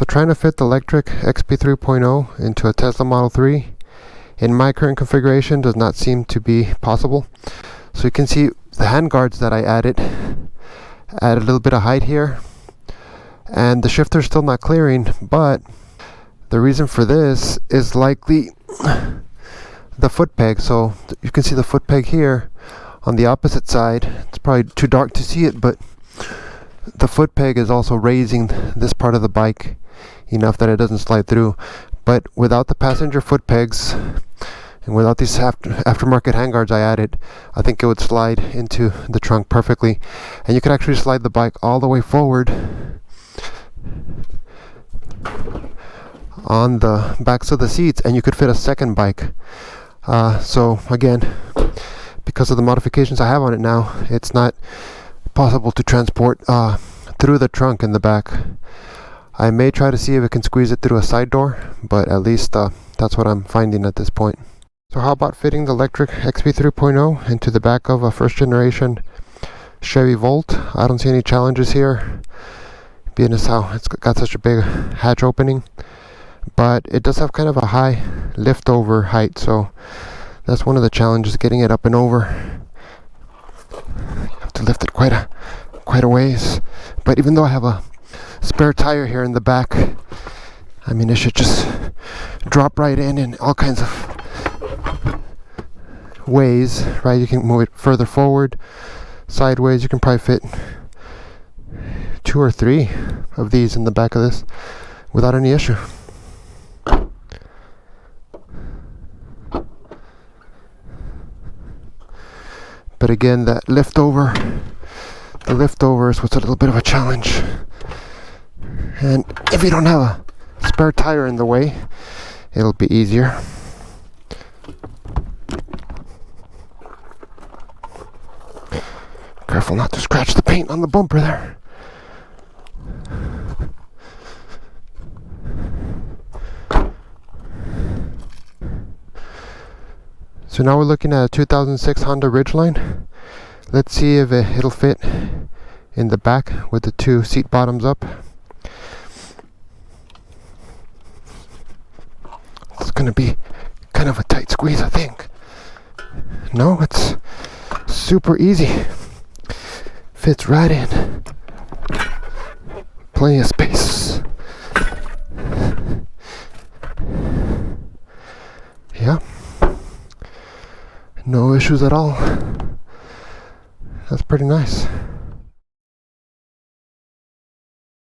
So trying to fit the Lectric XP 3.0 into a Tesla Model 3 in my current configuration does not seem to be possible. So you can see the handguards that I added a little bit of height here, and the shifter's still not clearing, but the reason for this is likely the foot peg. So you can see the foot peg here on the opposite side. It's probably too dark to see it, but the foot peg is also raising this part of the bike enough that it doesn't slide through. But without the passenger foot pegs and without these aftermarket handguards I added, I think it would slide into the trunk perfectly, and you could actually slide the bike all the way forward on the backs of the seats, and you could fit a second bike. So again, because of the modifications I have on it now, it's not possible to transport through the trunk in the back. I may try to see if it can squeeze it through a side door, but at least that's what I'm finding at this point. So how about fitting the Lectric XP 3.0 into the back of a first generation Chevy Volt? I don't see any challenges here, being as how it's got such a big hatch opening, but it does have kind of a high lift over height, so that's one of the challenges, getting it up and over. You have to lift it quite a ways, but even though I have a spare tire here in the back, I mean, it should just drop right in all kinds of ways, right? You can move it further forward, sideways. You can probably fit 2 or 3 of these in the back of this without any issue. But again, the lift over is what's a little bit of a challenge. And if you don't have a spare tire in the way, it'll be easier. Careful not to scratch the paint on the bumper there. So now we're looking at a 2006 Honda Ridgeline. Let's see if it'll fit in the back with the 2 seat bottoms up. It's gonna be kind of a tight squeeze, I think. No, it's super easy. Fits right in. Plenty of space. Yeah. No issues at all. That's pretty nice.